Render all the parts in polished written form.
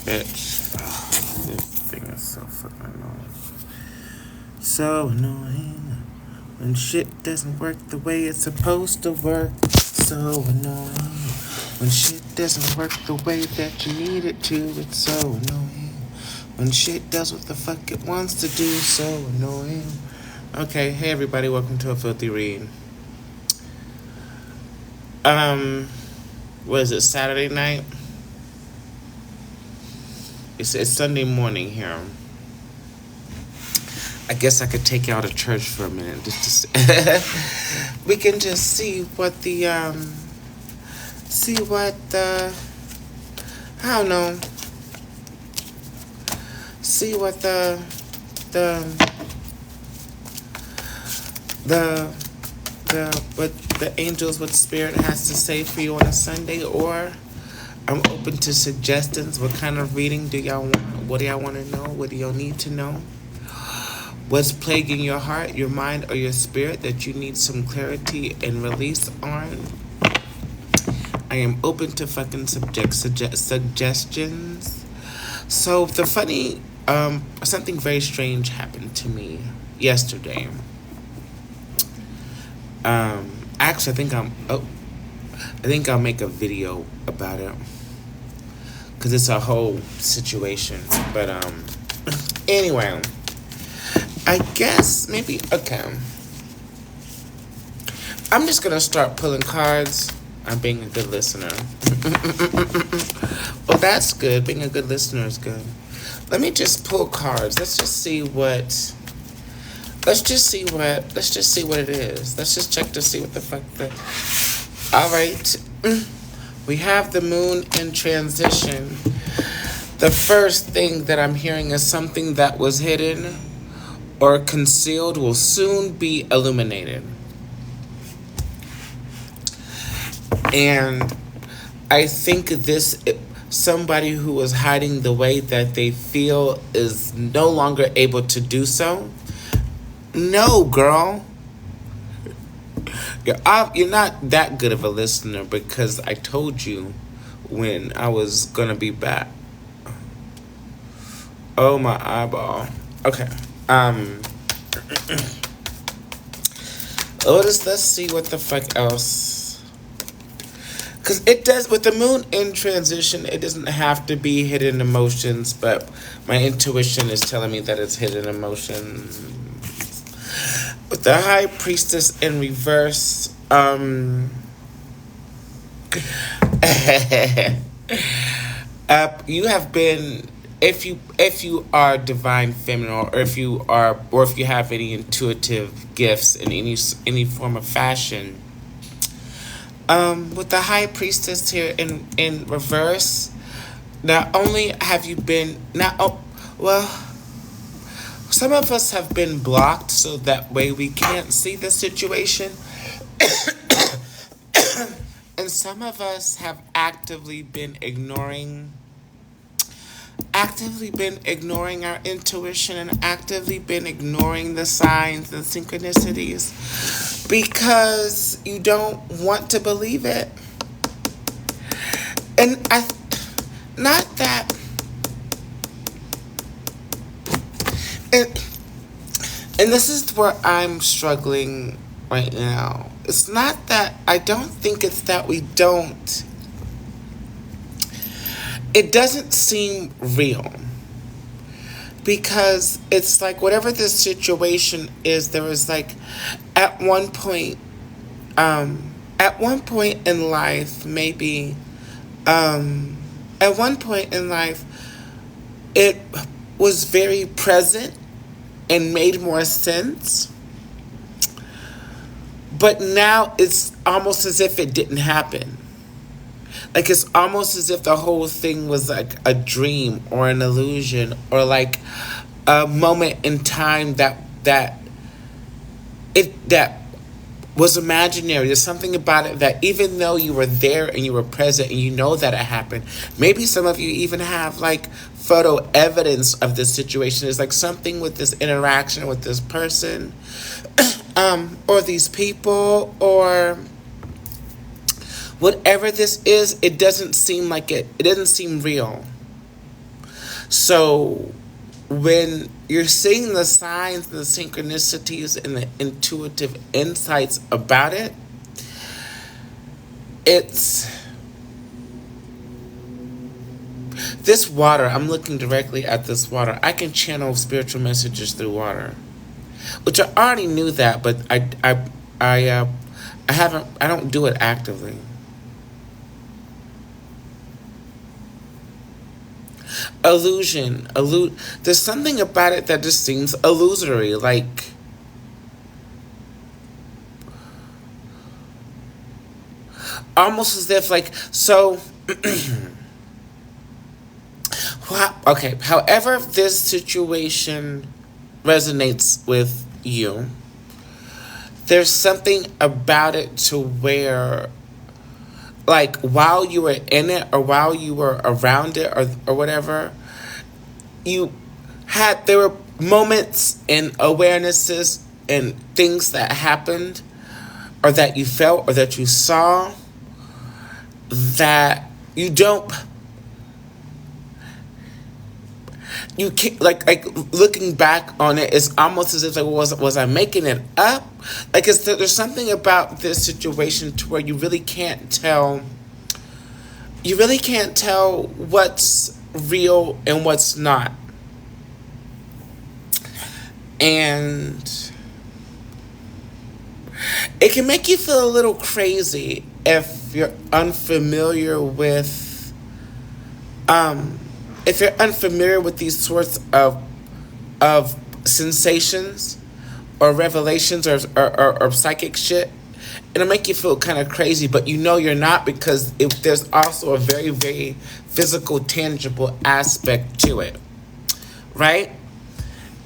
Bitch. Oh, this thing is so fucking annoying. So annoying. When shit doesn't work the way it's supposed to work. So annoying. When shit doesn't work the way that you need it to. It's so annoying. When shit does what the fuck it wants to do. So annoying. Okay, hey everybody, welcome to a filthy read. What is it, Saturday night? It's Sunday morning here. I guess I could take you out of church for a minute. We can just see what the, I don't know. See what what the angels, what spirit has to say for you on a Sunday, or I'm open to suggestions. What kind of reading do y'all want? What do y'all want to know? What do y'all need to know? What's plaguing your heart, your mind, or your spirit that you need some clarity and release on? I am open to fucking suggestions. So the funny, something very strange happened to me yesterday. Actually, I think I'll make a video about it because it's a whole situation. But anyway, I guess maybe okay. I'm just gonna start pulling cards. I'm being a good listener. Well, that's good. Being a good listener is good. Let me just pull cards. Let's just see what it is. Let's just check to see what the fuck all right. We have the moon in transition. The first thing that I'm hearing is something that was hidden or concealed will soon be illuminated. And I think somebody who was hiding the way that they feel is no longer able to do so. No, girl. You're not that good of a listener because I told you when I was going to be back. Oh, my eyeball. Okay. Let's see what the fuck else. Because it does, with the moon in transition, it doesn't have to be hidden emotions, but my intuition is telling me that it's hidden emotions. With the High Priestess in reverse, you have been, if you are divine feminine, or if you have any intuitive gifts in any form of fashion, with the High Priestess here in reverse, not only have you been some of us have been blocked so that way we can't see the situation. And some of us have actively been ignoring our intuition and actively been ignoring the signs and synchronicities because you don't want to believe it. And and this is where I'm struggling right now. It's not that, I don't think it's that we don't. It doesn't seem real. Because it's like whatever this situation is, there was like at one point in life, maybe, it was very present and made more sense. But now it's almost as if it didn't happen. Like it's almost as if the whole thing was like a dream or an illusion or like a moment in time that was imaginary. There's something about it that even though you were there and you were present and you know that it happened, maybe some of you even have like photo evidence of this situation. There's like something with this interaction with this person or these people or whatever this is. It doesn't seem like it doesn't seem real. So when you're seeing the signs, the synchronicities, and the intuitive insights about it, it's this water. I'm looking directly at this water. I can channel spiritual messages through water, which I already knew that, but I haven't. I don't do it actively. There's something about it that just seems illusory, like almost as if like so. Okay, however this situation resonates with you, there's something about it to where, like, while you were in it or while you were around it or whatever, you there were moments and awarenesses and things that happened or that you felt or that you saw that you don't, you can't, like looking back on it, it's almost as if like, was I making it up? Like there's something about this situation to where you really can't tell. You really can't tell what's real and what's not, and it can make you feel a little crazy if you're unfamiliar with these sorts of sensations or revelations or psychic shit. It'll make you feel kind of crazy, but you know you're not, because there's also a very, very physical, tangible aspect to it, right?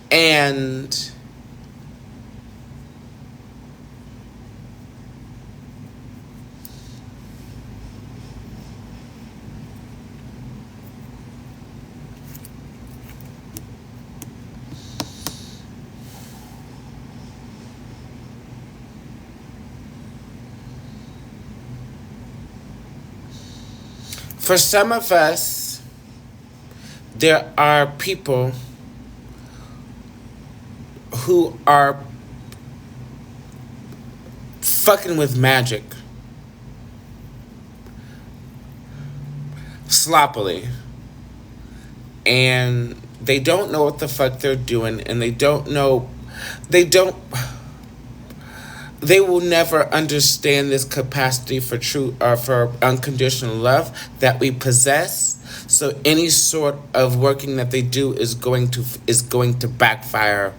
And for some of us, there are people who are fucking with magic sloppily, and they don't know what the fuck they're doing, and they will never understand this capacity for true or for unconditional love that we possess. So any sort of working that they do is going to backfire,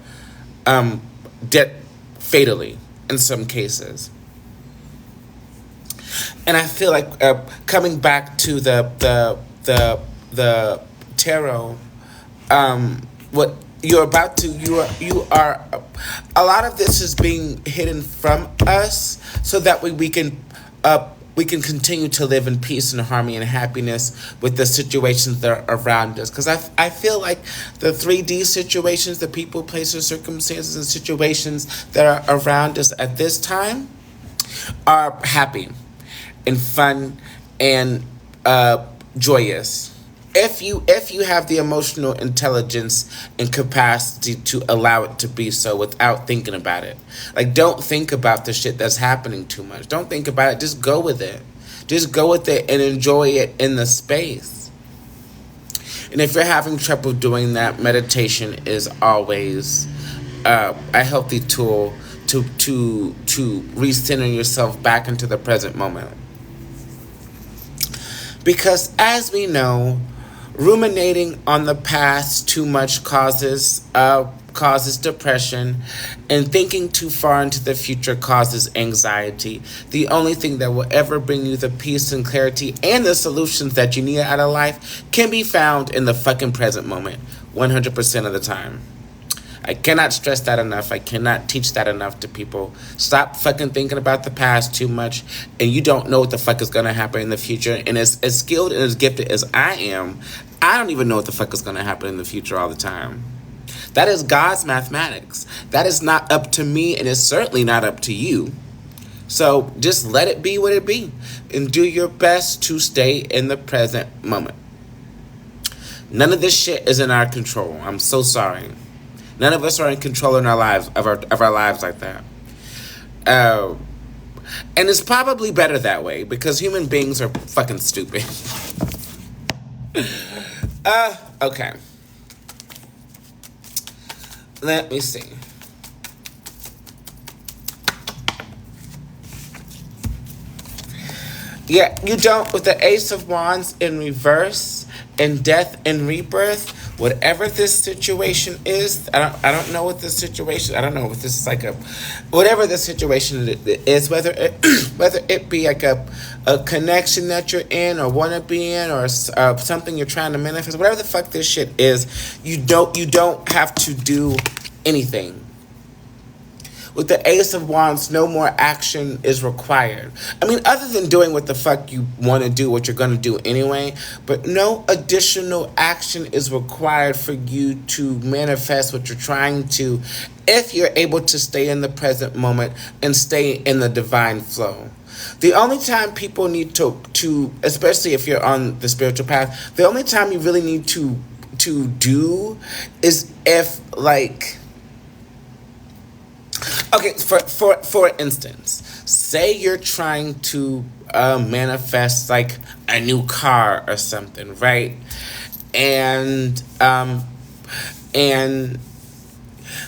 fatally in some cases. And I feel like coming back to the tarot, what you're about to you are a lot of this is being hidden from us so that we can continue to live in peace and harmony and happiness with the situations that are around us, because I feel like the 3D situations, the people, places, circumstances, and situations that are around us at this time are happy and fun and joyous. If you have the emotional intelligence and capacity to allow it to be so without thinking about it. Like, don't think about the shit that's happening too much. Don't think about it. Just go with it. Just go with it and enjoy it in the space. And if you're having trouble doing that, meditation is always a healthy tool to recenter yourself back into the present moment. Because as we know, ruminating on the past too much causes depression, and thinking too far into the future causes anxiety. The only thing that will ever bring you the peace and clarity and the solutions that you need out of life can be found in the fucking present moment, 100% of the time. I cannot stress that enough. I cannot teach that enough to people. Stop fucking thinking about the past too much, and you don't know what the fuck is going to happen in the future. And as skilled and as gifted as I am, I don't even know what the fuck is going to happen in the future all the time. That is God's mathematics. That is not up to me, and it's certainly not up to you. So just let it be what it be, and do your best to stay in the present moment. None of this shit is in our control. I'm so sorry. None of us are in control in our lives of our lives like that. Uh, and it's probably better that way because human beings are fucking stupid. Okay. Let me see. Yeah, you don't, with the Ace of Wands in reverse and Death and Rebirth, whatever this situation is, I don't know what this situation, I don't know if this is like a, whatever the situation is, whether it be like a connection that you're in or want to be in or something you're trying to manifest, whatever the fuck this shit is, you don't have to do anything. With the Ace of Wands, no more action is required. I mean, other than doing what the fuck you want to do, what you're going to do anyway, but no additional action is required for you to manifest what you're trying to, if you're able to stay in the present moment and stay in the divine flow. The only time people need to especially if you're on the spiritual path, the only time you really need to do is if, like, okay, for instance, say you're trying to manifest like a new car or something, right? And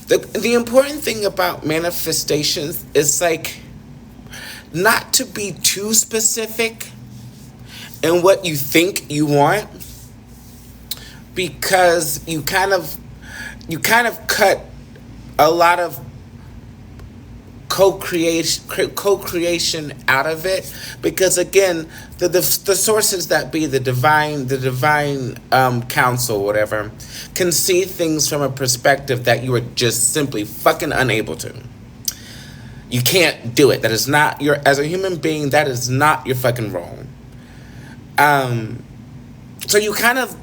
the important thing about manifestations is like not to be too specific in what you think you want, because you kind of cut a lot of co-creation out of it, because again, the sources that be the divine counsel, whatever, can see things from a perspective that you are just simply fucking unable to. You can't do it. That is not your, as a human being, that is not your fucking role. So you kind of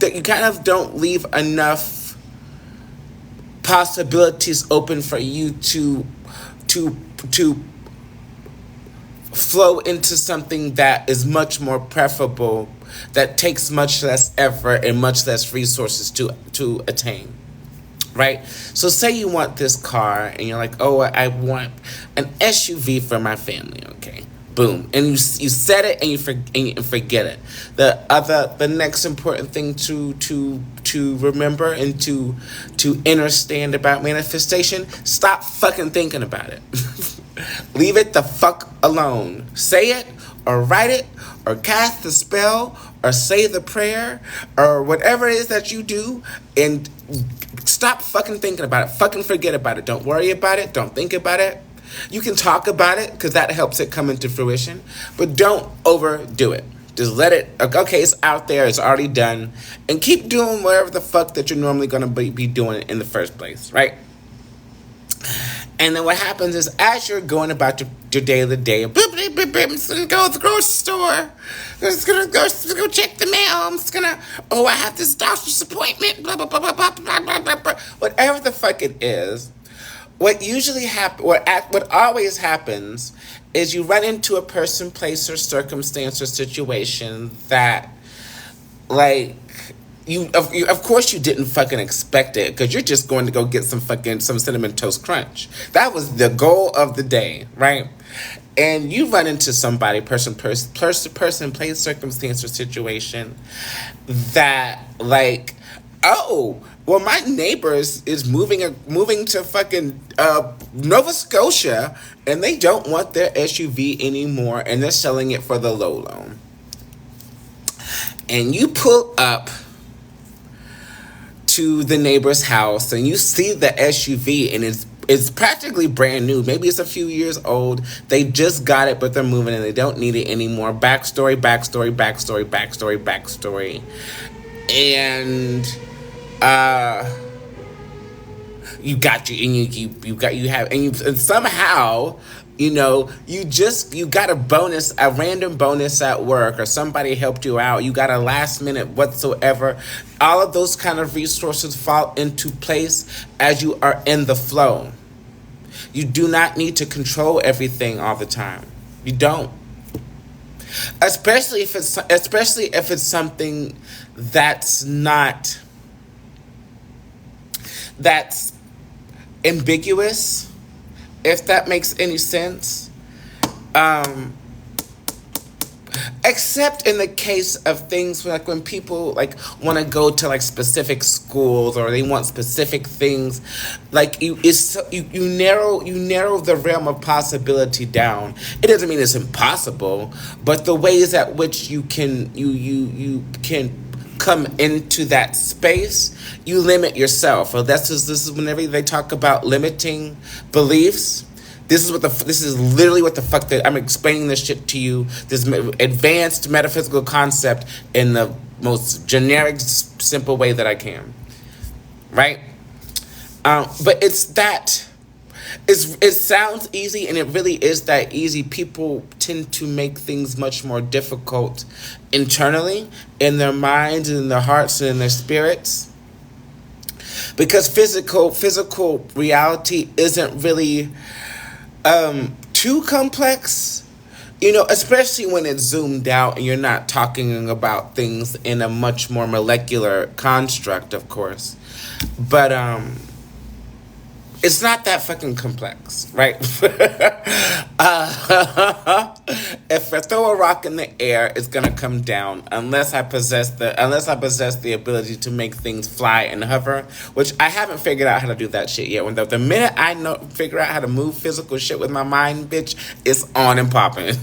don't leave enough possibilities open for you to flow into something that is much more preferable, that takes much less effort and much less resources to attain, right? So say you want this car and you're like, oh, I want an SUV for my family, okay? Boom. And you set it and you forget it. The next important thing to remember and to understand about manifestation, stop fucking thinking about it. Leave it the fuck alone. Say it or write it or cast the spell or say the prayer or whatever it is that you do, and stop fucking thinking about it. Fucking forget about it. Don't worry about it. Don't think about it. You can talk about it because that helps it come into fruition, but don't overdo it. Just let it, okay, it's out there, it's already done, and keep doing whatever the fuck that you're normally going to be doing in the first place, right? And then what happens is, as you're going about your daily day, I'm just going to go to the grocery store, I'm just going to go check the mail, I'm just going to, oh, I have this doctor's appointment, blah, blah, blah, blah, blah, blah, blah, blah. Whatever the fuck it is, what usually happens, what always happens, is you run into a person, place, or circumstance or situation that, like, you of course you didn't fucking expect it, because you're just going to go get some Cinnamon Toast Crunch. That was the goal of the day, right? And you run into somebody, person, place, circumstance, or situation that, like, oh, well, my neighbors is moving to fucking Nova Scotia, and they don't want their SUV anymore, and they're selling it for the low loan. And you pull up to the neighbor's house, and you see the SUV, and it's practically brand new. Maybe it's a few years old. They just got it, but they're moving, and they don't need it anymore. Backstory. And you got and somehow, you know, you got a random bonus at work, or somebody helped you out, you got a last minute whatsoever. All of those kind of resources fall into place as you are in the flow. You do not need to control everything all the time. You don't. Especially if it's something that's not that's ambiguous, if that makes any sense. Um, Except in the case of things like when people like want to go to like specific schools or they want specific things, like you narrow the realm of possibility down. It doesn't mean it's impossible, but the ways at which you can come into that space, you limit yourself. Well, this is whenever they talk about limiting beliefs. This is literally what the fuck that I'm explaining this shit to you. This advanced metaphysical concept in the most generic, simple way that I can, right? But it sounds easy, and it really is that easy. People tend to make things much more difficult internally in their minds and in their hearts and in their spirits, because physical reality isn't really too complex, especially when it's zoomed out and you're not talking about things in a much more molecular construct, of course. But it's not that fucking complex, right? If I throw a rock in the air, it's gonna come down unless I possess the ability to make things fly and hover, which I haven't figured out how to do that shit yet. When the minute I figure out how to move physical shit with my mind, bitch, it's on and popping.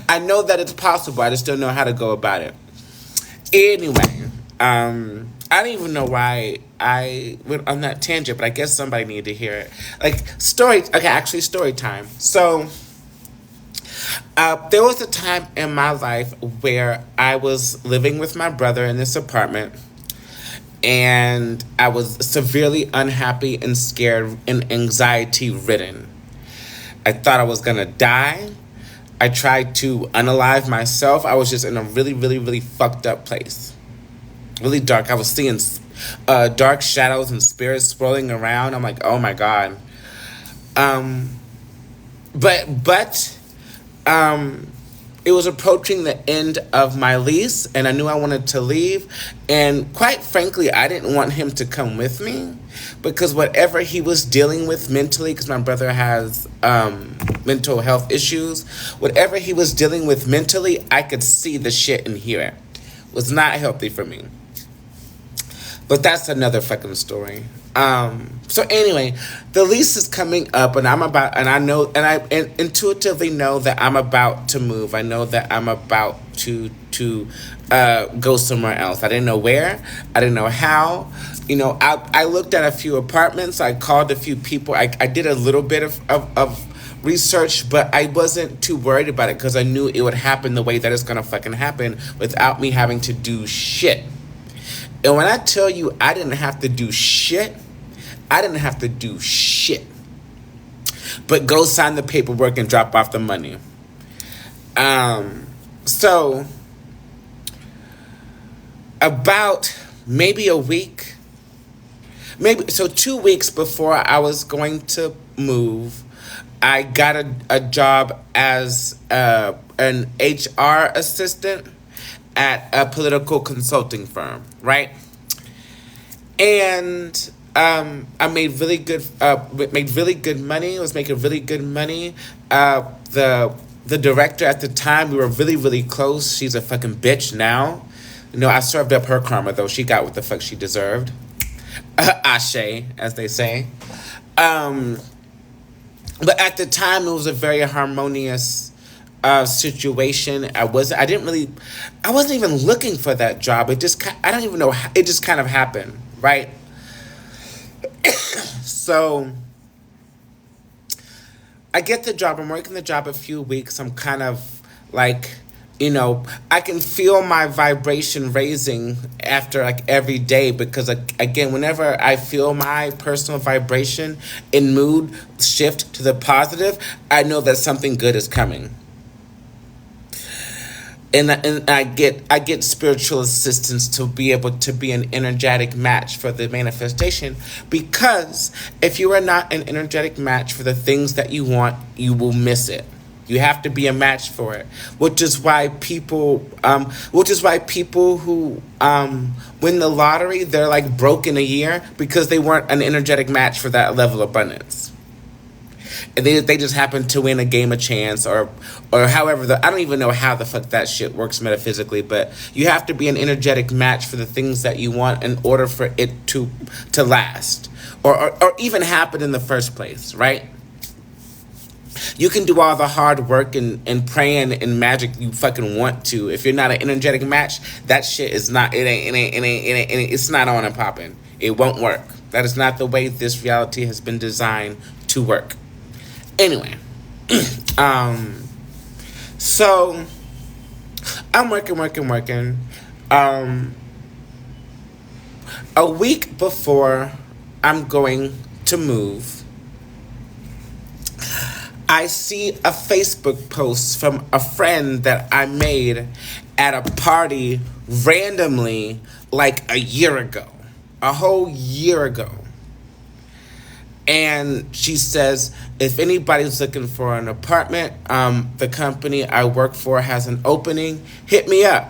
I know that it's possible. I just don't know how to go about it. Anyway, I don't even know why I went on that tangent, but I guess somebody needed to hear it. Story time. So, there was a time in my life where I was living with my brother in this apartment, and I was severely unhappy and scared and anxiety ridden. I thought I was gonna die. I tried to unalive myself. I was just in a really, really, really fucked up place. Really dark. I was seeing dark shadows and spirits swirling around. I'm like, oh my God. But it was approaching the end of my lease, and I knew I wanted to leave. And quite frankly, I didn't want him to come with me, because whatever he was dealing with mentally, because my brother has mental health issues, whatever he was dealing with mentally, I could see the shit and hear it. It was not healthy for me. But that's another fucking story. So anyway, the lease is coming up, and I intuitively know that I'm about to move. I know that I'm about to go somewhere else. I didn't know where. I didn't know how. I looked at a few apartments. I called a few people. I did a little bit of research, but I wasn't too worried about it because I knew it would happen the way that it's gonna fucking happen without me having to do shit. And when I tell you I didn't have to do shit, but go sign the paperwork and drop off the money. So about maybe a week, 2 weeks before I was going to move, I got a job as an HR assistant at a political consulting firm, right? And I made really good money. I was making really good money. The director at the time, we were really, really close. She's a fucking bitch now. I served up her karma, though. She got what the fuck she deserved. Ashe, as they say. But at the time, it was a very harmonious situation. I wasn't even looking for that job. I don't even know. It just kind of happened, right? So I get the job. I'm working the job a few weeks. I'm kind of like, I can feel my vibration raising after every day, because again, whenever I feel my personal vibration and mood shift to the positive, I know that something good is coming. And I get spiritual assistance to be able to be an energetic match for the manifestation, because if you are not an energetic match for the things that you want, you will miss it. You have to be a match for it, which is why people who win the lottery, they're like broke in a year because they weren't an energetic match for that level of abundance. And they just happen to win a game of chance or however I don't even know how the fuck that shit works metaphysically, but you have to be an energetic match for the things that you want in order for it to last or even happen in the first place, right? You can do all the hard work and praying and magic you fucking want to. If you're not an energetic match, that shit is not, it's not on and popping. It won't work. That is not the way this reality has been designed to work. Anyway, so I'm working. A week before I'm going to move, I see a Facebook post from a friend that I made at a party randomly like a year ago, a whole year ago. And she says, if anybody's looking for an apartment, the company I work for has an opening, hit me up.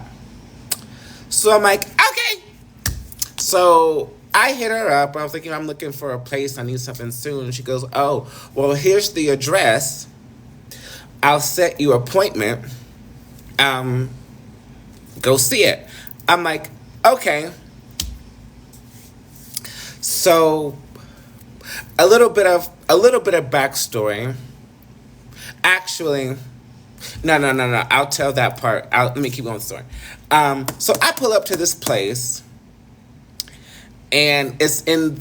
So I'm like, okay. So I hit her up. I was thinking, I'm looking for a place. I need something soon. She goes, oh, well, here's the address. I'll set you an appointment. Go see it. I'm like, okay. So a little bit of backstory. Actually, no. I'll tell that part. Let me keep going with the story. So I pull up to this place. And it's in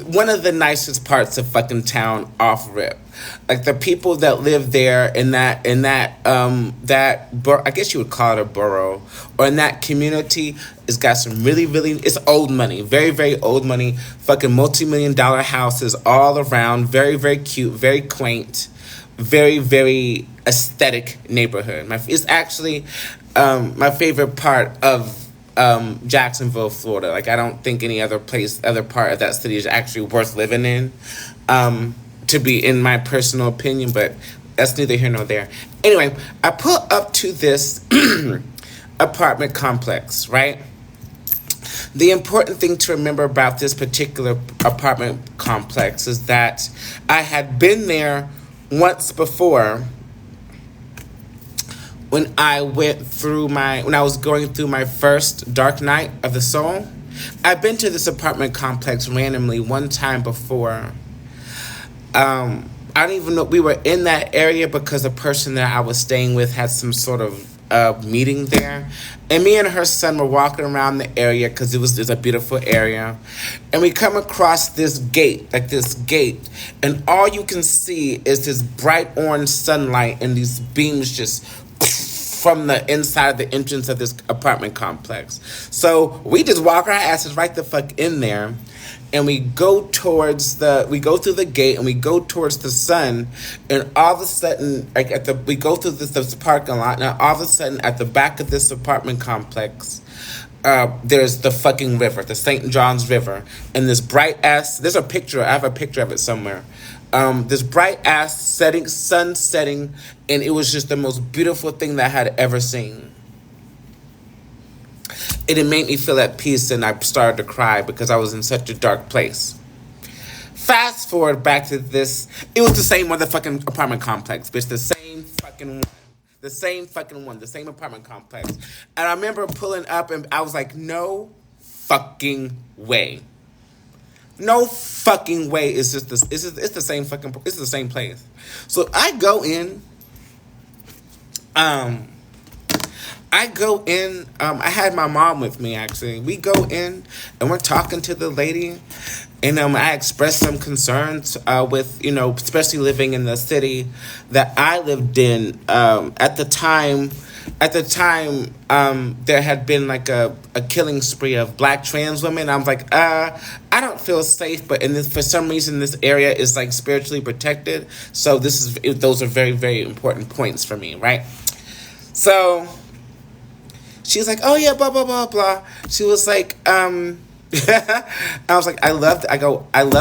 one of the nicest parts of fucking town off rip. Like the people that live there in that I guess you would call it a borough, or in that community, it's got some really, it's old money, very, very old money, fucking multi-million-dollar houses all around, very, very cute, very quaint, very, very aesthetic neighborhood. It's actually my favorite part of Jacksonville, Florida. Like, I don't think any other part of that city is actually worth living in, to be in my personal opinion, but that's neither here nor there. Anyway, I pull up to this apartment complex, right? The important thing to remember about this particular apartment complex is that I had been there once before when I was going through my first dark night of the soul. I've been to this apartment complex randomly one time before. I don't even know, we were in that area because the person that I was staying with had some sort of meeting there. And me and her son were walking around the area because it's a beautiful area. And we come across this gate, and all you can see is this bright orange sunlight and these beams just from the inside of the entrance of this apartment complex. So we just walk our asses right the fuck in there, and we go through the gate and we go towards the sun, and all of a sudden, we go through this parking lot, and all of a sudden at the back of this apartment complex, there's the fucking river, the St. John's River, and this bright ass, I have a picture of it somewhere. This bright ass sun setting, and it was just the most beautiful thing that I had ever seen. It made me feel at peace, and I started to cry because I was in such a dark place. Fast forward back to this, it was the same motherfucking apartment complex, bitch, the same fucking one. The same apartment complex. And I remember pulling up, and I was like, no fucking way. No fucking way it's the same fucking, it's the same place. So I go in, I had my mom with me, actually. We go in, and we're talking to the lady, and I expressed some concerns with, especially living in the city that I lived in. At the time, there had been like a killing spree of black trans women. I was like, I don't feel safe, but for some reason this area is like spiritually protected. So those are very, very important points for me, right? So she's like, oh yeah, blah blah blah blah. She was like, I was like, I love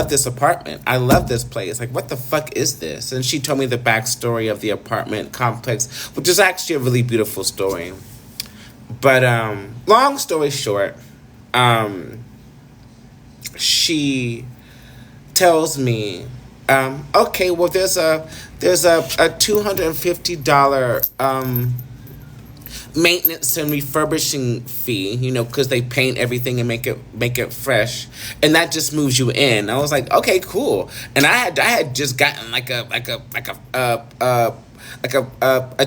this apartment. I love this place. Like, what the fuck is this? And she told me the backstory of the apartment complex, which is actually a really beautiful story. But long story short, um, she tells me, okay, well, there's a $250 maintenance and refurbishing fee, because they paint everything and make it fresh, and that just moves you in. I was like, okay, cool. And I had just gotten a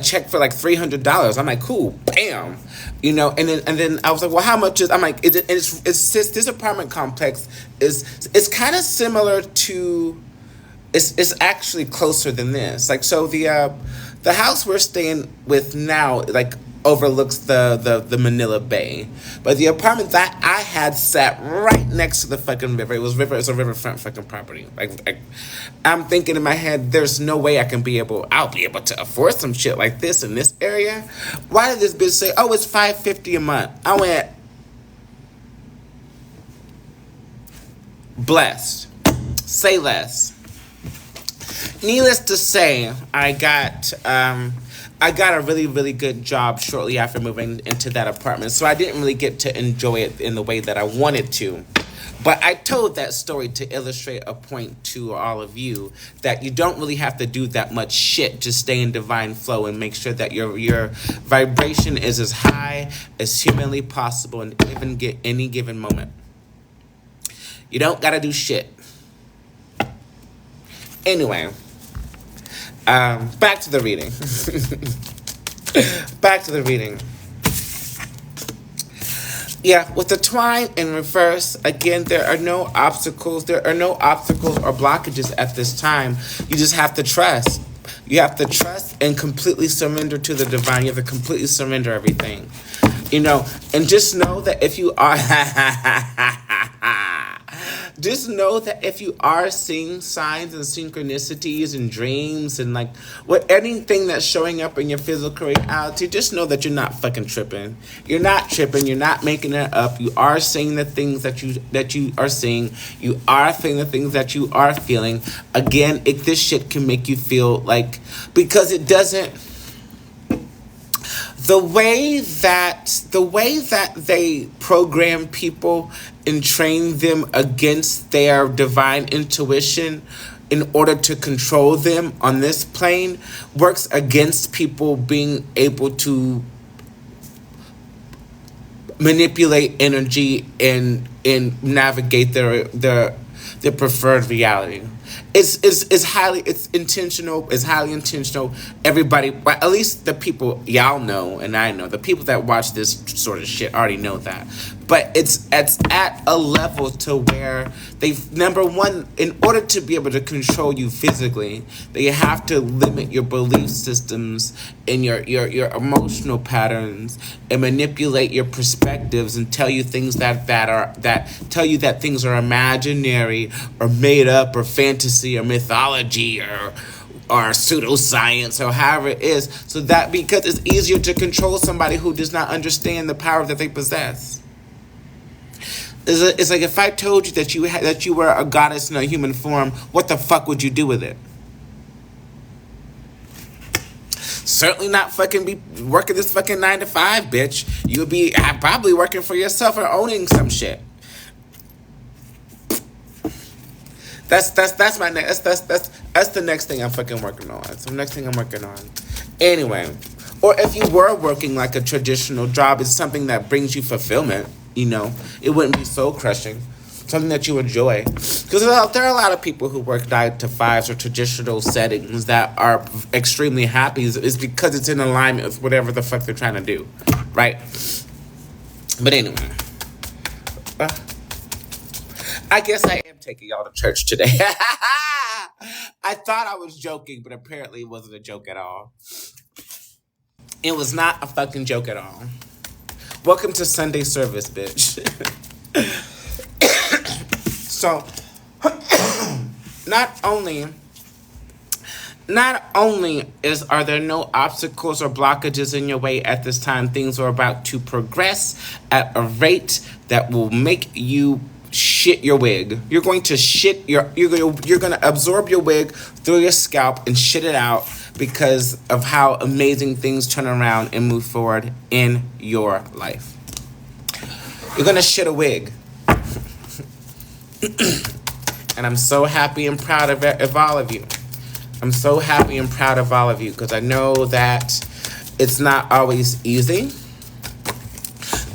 check for like $300. I'm like, cool, bam, and then I was like, well, how much is? I'm like, it's this apartment complex is kind of similar to. It's actually closer than this. Like, so the house we're staying with now, like, overlooks the Manila Bay, but the apartment that I had sat right next to the fucking river. It's a riverfront fucking property. Like, I'm thinking in my head, there's no way I'll be able to afford some shit like this in this area. Why did this bitch say, oh, it's $550 a month? I went, blessed. Say less. Needless to say, I got a really, really good job shortly after moving into that apartment, so I didn't really get to enjoy it in the way that I wanted to. But I told that story to illustrate a point to all of you that you don't really have to do that much shit to stay in divine flow and make sure that your vibration is as high as humanly possible in any given moment. You don't gotta do shit. Anyway, back to the reading. Back to the reading. Yeah, with the twine in reverse, again, there are no obstacles. There are no obstacles or blockages at this time. You just have to trust. You have to trust and completely surrender to the divine. You have to completely surrender everything. And just know that if you are... Just know that if you are seeing signs and synchronicities and dreams and like anything that's showing up in your physical reality, just know that you're not fucking tripping. You're not tripping. You're not making it up. You are seeing the things that you are seeing. You are feeling the things that you are feeling. Again, this shit can make you feel like, because it doesn't. The way that they program people and train them against their divine intuition in order to control them on this plane works against people being able to manipulate energy and navigate their preferred reality. It's highly intentional. Everybody, at least the people y'all know and I know, the people that watch this sort of shit already know that. But it's at a level to where number one, in order to be able to control you physically, they have to limit your belief systems and your emotional patterns and manipulate your perspectives and tell you things that tell you that things are imaginary or made up or fantasy or mythology or pseudoscience or however it is, so that because it's easier to control somebody who does not understand the power that they possess. It's like if I told you that you were a goddess in a human form, what the fuck would you do with it? Certainly not fucking be working this fucking 9-to-5, bitch. You would be probably working for yourself or owning some shit. That's my next. That's the next thing I'm fucking working on. That's the next thing I'm working on. Anyway, or if you were working like a traditional job, it's something that brings you fulfillment. It wouldn't be soul crushing. Something that you enjoy. Because there are a lot of people who work 9-to-5s or traditional settings that are extremely happy. It's because it's in alignment with whatever the fuck they're trying to do, right? But anyway, I guess I am taking y'all to church today. I thought I was joking, but apparently it wasn't a joke at all. It was not a fucking joke at all. Welcome to Sunday service, bitch. So, not only are there no obstacles or blockages in your way at this time, things are about to progress at a rate that will make you shit your wig. You're going to you're going to absorb your wig through your scalp and shit it out because of how amazing things turn around and move forward in your life. You're going to shit a wig. And I'm so happy and proud of all of you. I'm so happy and proud of all of you because I know that it's not always easy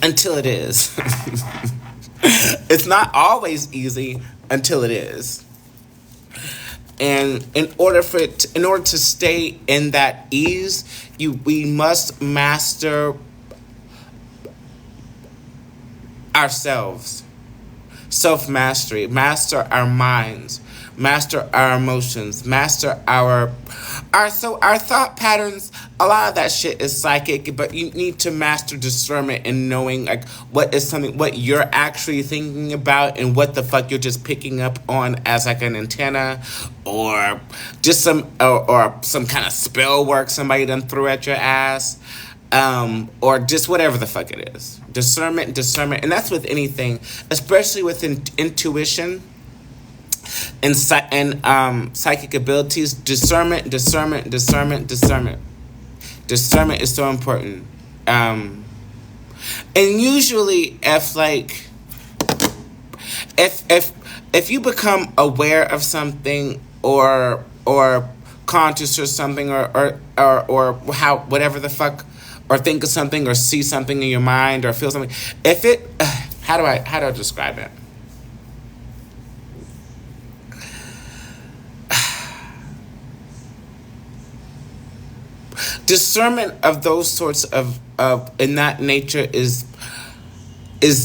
until it is. It's not always easy until it is. And in order to stay in that ease, we must master ourselves. Self-mastery, master our minds, master our emotions, master our thought patterns. A lot of that shit is psychic, but you need to master discernment and knowing like what you're actually thinking about and what the fuck you're just picking up on as like an antenna, or just some kind of spell work somebody done threw at your ass. Or just whatever the fuck it is. Discernment, and that's with anything, especially with intuition and psychic abilities. Discernment. Discernment is so important. And usually, if you become aware of something or conscious or something or how whatever the fuck, or think of something, or see something in your mind, or feel something. If it, how do I describe it? Discernment of those sorts of in that nature is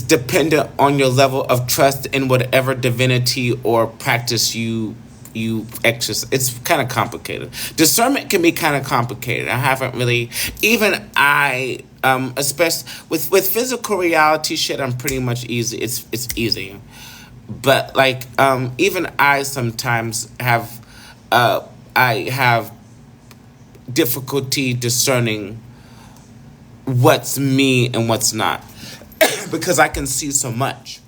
dependent on your level of trust in whatever divinity or practice you exercise. It's kind of complicated. Discernment can be kind of complicated. I haven't really, even I, especially with physical reality shit, I'm pretty much easy. It's easy, but like even I sometimes have I have difficulty discerning what's me and what's not because I can see so much.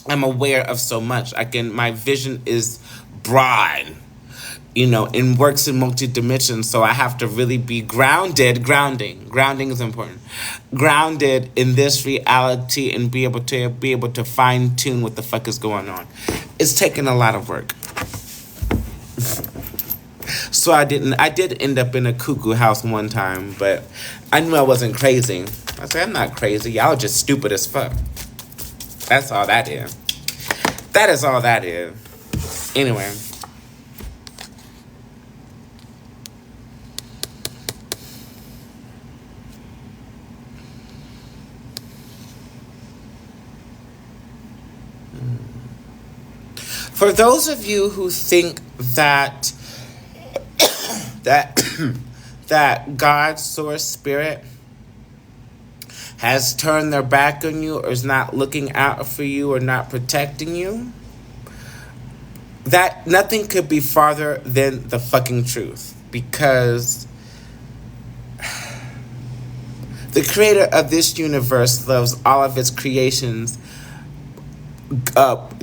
I'm aware of so much. My vision is broad, and works in multi-dimensions. So I have to really be grounded. Grounding is important. Grounded in this reality and be able to fine tune what the fuck is going on. It's taken a lot of work. So I did end up in a cuckoo house one time, but I knew I wasn't crazy. I said, I'm not crazy. Y'all are just stupid as fuck. That's all that is. That is all that is. Anyway. For those of you who think that that God, source, spirit has turned their back on you or is not looking out for you or not protecting you, that nothing could be farther than the fucking truth. Because the creator of this universe loves all of its creations,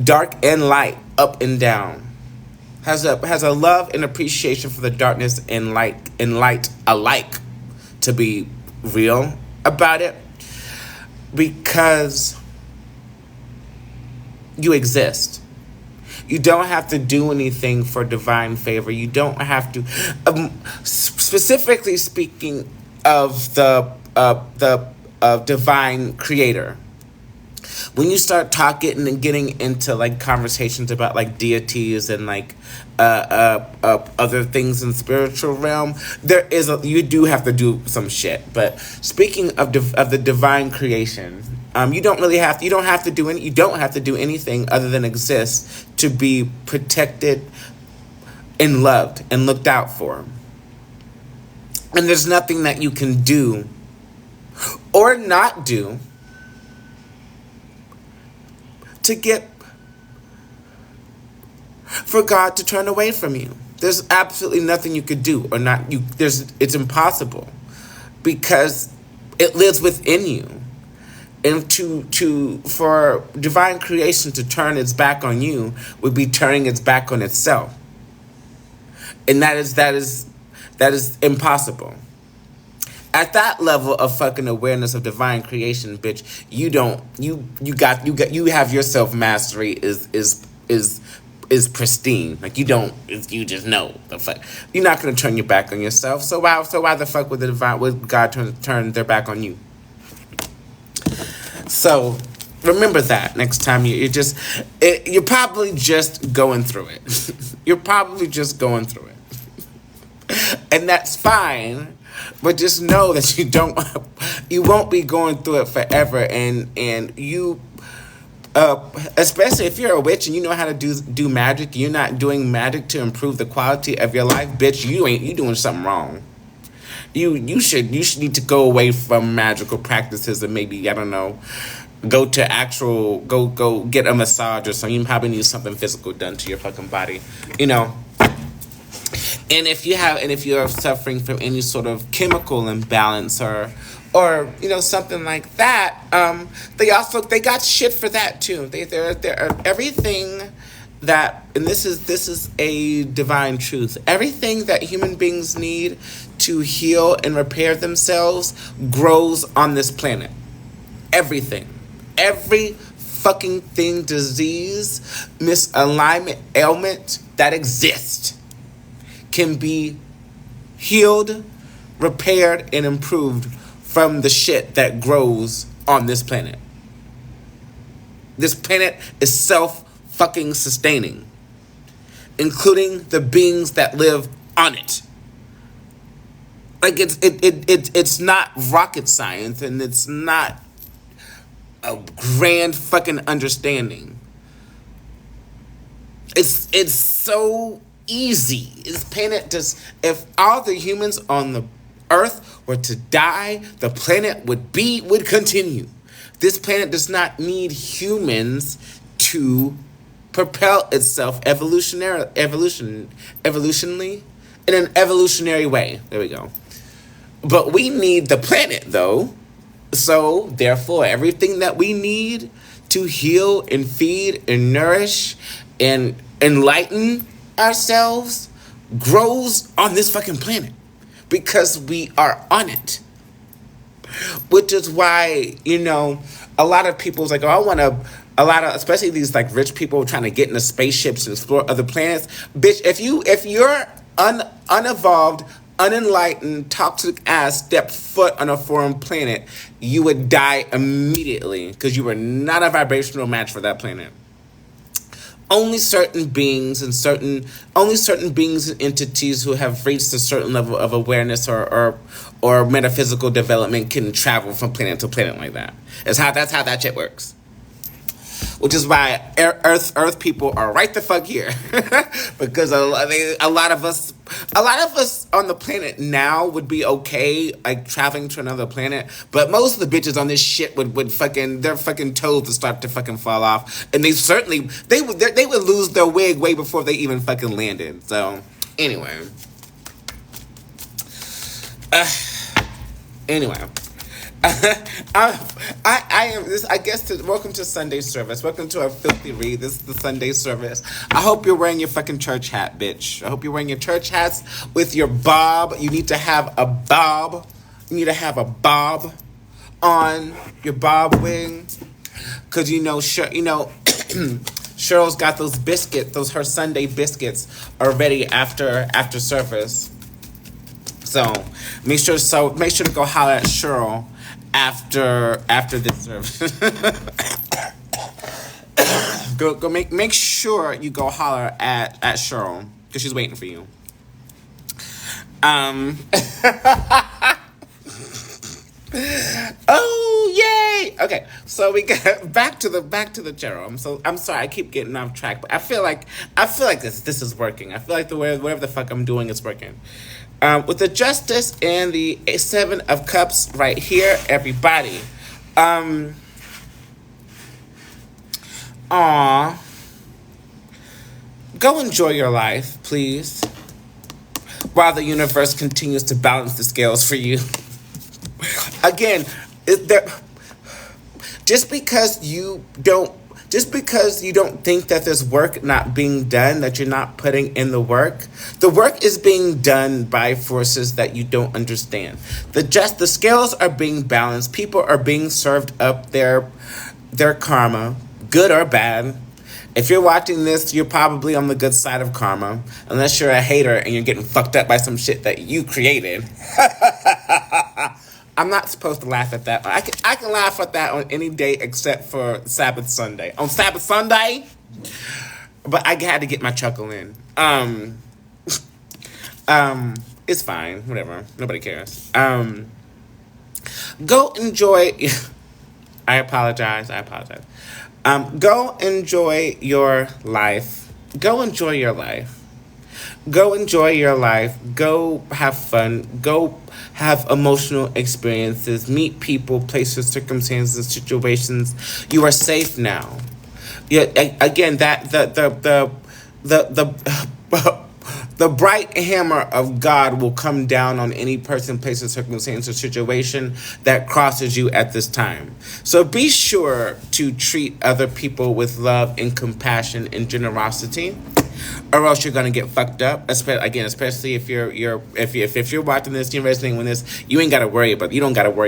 dark and light, up and down. Has a love and appreciation for the darkness and light alike, to be real about it. Because you exist. You don't have to do anything for divine favor. You don't have to. Specifically speaking of the divine creator. When you start talking and getting into like conversations about like deities and like other things in spiritual realm, you do have to do some shit. But speaking of the divine creation, you don't have to do anything other than exist to be protected and loved and looked out for. And there's nothing that you can do or not do to get for God to turn away from you. There's absolutely nothing you could do or not. It's impossible because it lives within you. And for divine creation to turn its back on you would be turning its back on itself. And that is impossible. At that level of fucking awareness of divine creation, bitch, you have your self mastery is pristine. Like you just know the fuck. You're not gonna turn your back on yourself. So why the fuck would God turn their back on you? So remember that next time you're probably just going through it. You're probably just going through it. And that's fine. But just know that you won't be going through it forever, and you, especially if you're a witch and you know how to do magic, you're not doing magic to improve the quality of your life, bitch. You doing something wrong. You should need to go away from magical practices and maybe, I don't know, go get a massage or something. You probably need something physical done to your fucking body, you know. And if you're suffering from any sort of chemical imbalance or something like that, they got shit for that too. They're everything that, and this is a divine truth. Everything that human beings need to heal and repair themselves grows on this planet. Everything, every fucking thing, disease, misalignment, ailment that exists can be healed, repaired, and improved from the shit that grows on this planet. This planet is self-fucking sustaining, including the beings that live on it. Like it's not rocket science, and it's not a grand fucking understanding. It's so easy. This planet does. If all the humans on the earth were to die, the planet would continue. This planet does not need humans to propel itself evolutionarily in an evolutionary way. There we go. But we need the planet though. So therefore, everything that we need to heal and feed and nourish and enlighten ourselves grows on this fucking planet because we are on it. Which is why, a lot of people's like, especially these like rich people trying to get into spaceships and explore other planets. Bitch, if you're unevolved, unenlightened, toxic ass step foot on a foreign planet, you would die immediately because you were not a vibrational match for that planet. Only certain beings and entities who have reached a certain level of awareness or metaphysical development can travel from planet to planet like that. That's how that shit works. Which is why Earth people are right the fuck here, because a lot of us on the planet now would be okay like traveling to another planet, but most of the bitches on this shit would fucking their fucking toes would start to fucking fall off, and they would lose their wig way before they even fucking landed. So anyway. I am this. I guess welcome to Sunday service. Welcome to our filthy read. This is the Sunday service. I hope you're wearing your fucking church hat, bitch. I hope you're wearing your church hats with your bob. You need to have a bob. You need to have a bob on your bob wing, cause Cheryl's got those biscuits. Her Sunday biscuits are ready after service. So make sure to go holler at Cheryl after this service. go make sure you go holler at Cheryl because she's waiting for you. Oh yay! Okay, so we got back to the tarot. I'm sorry, I keep getting off track, but I feel like this is working. I feel like whatever the fuck I'm doing is working. With the Justice and the Seven of Cups right here, everybody. Go enjoy your life, please, while the universe continues to balance the scales for you. Again, just because you don't think that there's work not being done, that you're not putting in the work is being done by forces that you don't understand. The scales are being balanced. People are being served up their karma, good or bad. If you're watching this, you're probably on the good side of karma, unless you're a hater and you're getting fucked up by some shit that you created. I'm not supposed to laugh at that. I can laugh at that on any day except for Sabbath Sunday. On Sabbath Sunday, but I had to get my chuckle in. It's fine. Whatever. Nobody cares. Go enjoy. I apologize. Go enjoy your life. Go enjoy your life. Go enjoy your life. Go have fun. Go have emotional experiences. Meet people, places, circumstances, situations. You are safe now. Yeah. Again, that the bright hammer of God will come down on any person, place, or circumstance or situation that crosses you at this time. So be sure to treat other people with love and compassion and generosity, or else you're gonna get fucked up. Especially if you're watching this, you're resonating with this, you don't gotta worry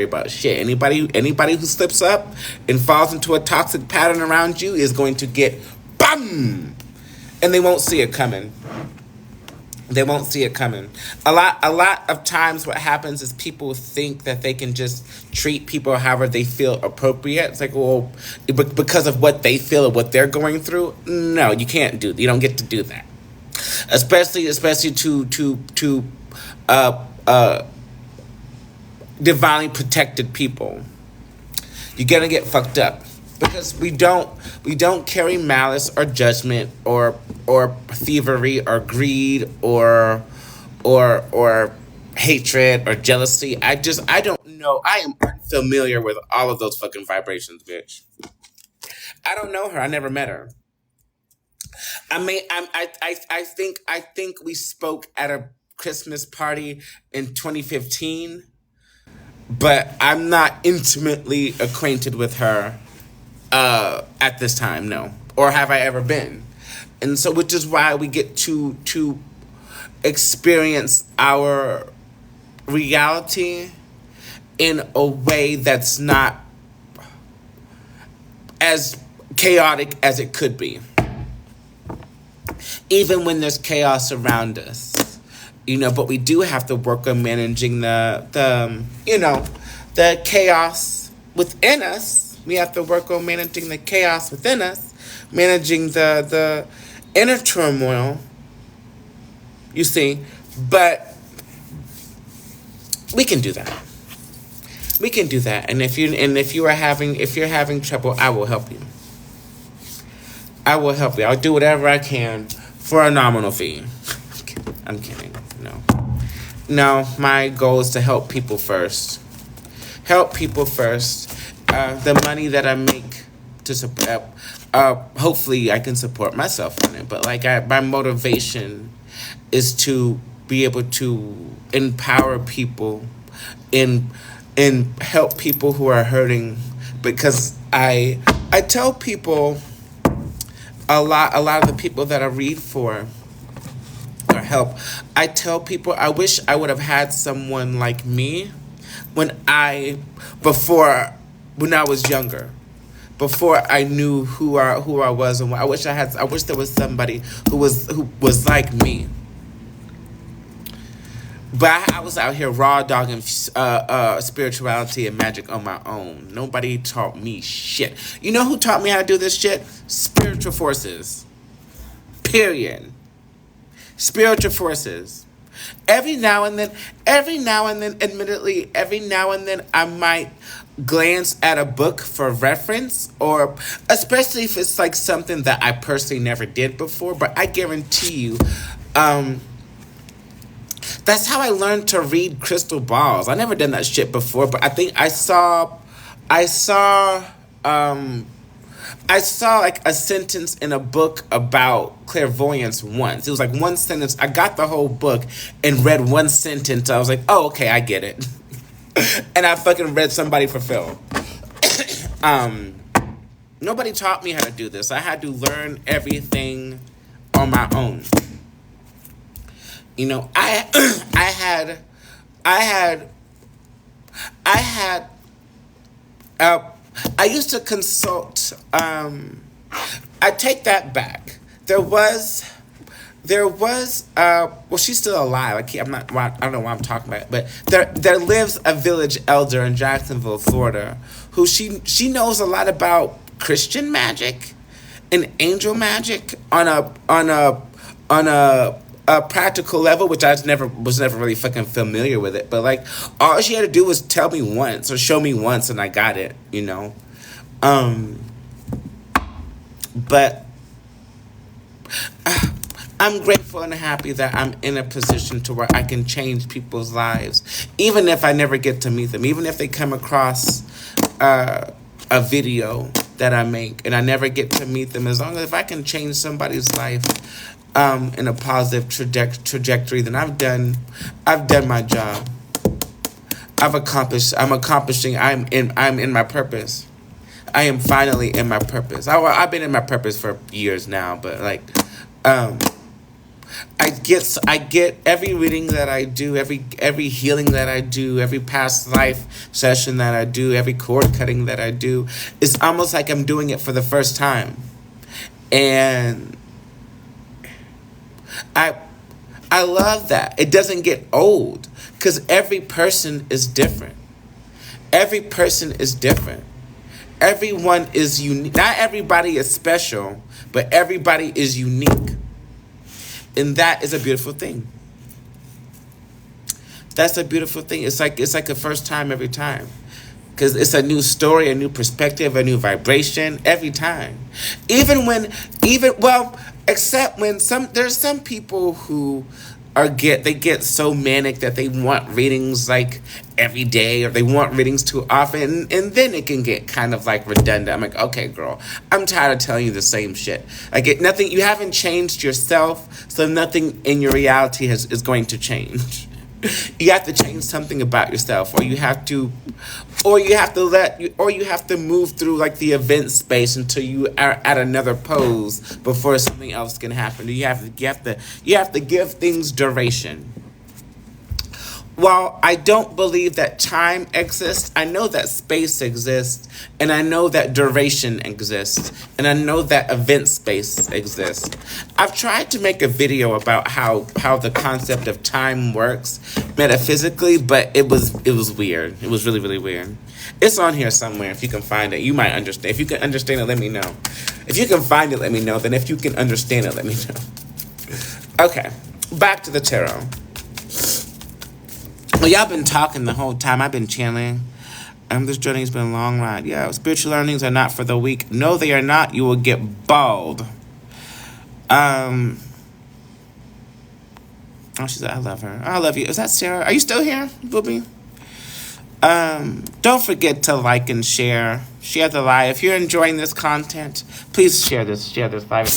about shit. Anybody who slips up and falls into a toxic pattern around you is going to get BAM! And they won't see it coming. They won't see it coming. A lot of times what happens is people think that they can just treat people however they feel appropriate. It's like, well, because of what they feel or what they're going through. No, you can't do that. You don't get to do that. Especially to divinely protected people. You're gonna get fucked up. Because we don't carry malice or judgment or thievery or greed or hatred or jealousy. I don't know. I am unfamiliar with all of those fucking vibrations, bitch. I don't know her. I never met her. I think we spoke at a Christmas party in 2015, but I'm not intimately acquainted with her. At this time, no. Or have I ever been? And so, which is why we get to experience our reality in a way that's not as chaotic as it could be. Even when there's chaos around us. But we do have to work on managing the chaos within us. We have to work on managing the chaos within us, managing the inner turmoil, you see. But we can do that. We can do that. And if you're having trouble, I will help you. I will help you. I'll do whatever I can for a nominal fee. I'm kidding. No, my goal is to help people first. Help people first. The money that I make to support, hopefully I can support myself on it. But my motivation is to be able to empower people and help people who are hurting. Because I tell people a lot of the people that I read for or help, I tell people I wish I would have had someone like me when I was younger, before I knew who I was, and I wish there was somebody who was like me. But I was out here raw dogging spirituality and magic on my own. Nobody taught me shit. You know who taught me how to do this shit? Spiritual forces. Period. Spiritual forces. Every now and then, admittedly, I might glance at a book for reference, or especially if it's like something that I personally never did before. But I guarantee you, that's how I learned to read crystal balls. I never done that shit before, but I think I saw like a sentence in a book about clairvoyance once. It was like one sentence. I got the whole book and read one sentence. I was like, oh, okay, I get it. And I fucking read somebody fulfill. Um, Nobody taught me how to do this. I had to learn everything on my own. You know, I had, I had, I had, uh, I used to consult. I take that back. Well, she's still alive. I don't know why I'm talking about it, but there lives a village elder in Jacksonville, Florida, who she knows a lot about Christian magic and angel magic on a practical level, which was never really fucking familiar with it. But like, all she had to do was tell me once or show me once, and I got it. You know, um, but I'm grateful and happy that I'm in a position to where I can change people's lives, even if I never get to meet them, even if they come across a video that I make and I never get to meet them. As long as if I can change somebody's life in a positive trajectory, then I've done my job. I'm in my purpose. I am finally in my purpose. I've been in my purpose for years now, but like, I get every reading that I do, every healing that I do, every past life session that I do, every cord cutting that I do. It's almost like I'm doing it for the first time, and I love that. It doesn't get old because every person is different. Every person is different. Everyone is unique. Not everybody is special, but everybody is unique. And that is a beautiful thing. That's a beautiful thing. It's like the first time every time. Because it's a new story, a new perspective, a new vibration every time. Except when there's some people who they get so manic that they want readings like every day, or they want readings too often, and then it can get kind of like redundant. I'm like, okay, girl, I'm tired of telling you the same shit. Nothing. You haven't changed yourself, so nothing in your reality is going to change. You have to change something about yourself, or you have to move through like the event space until you are at another pose before something else can happen. You have to give things duration. While I don't believe that time exists, I know that space exists, and I know that duration exists, and I know that event space exists. I've tried to make a video about how the concept of time works metaphysically, but it was weird. It was really, really weird. It's on here somewhere. If you can find it, you might understand. If you can understand it, let me know. If you can find it, let me know. Then if you can understand it, let me know. Okay, back to the tarot. Well, y'all been talking the whole time. I've been channeling. This journey's been a long ride. Yeah, spiritual learnings are not for the weak. No, they are not. You will get bald. Oh, she said, I love her. I love you. Is that Sarah? Are you still here, Booby? Don't forget to like and share. Share the live. If you're enjoying this content, please share this live.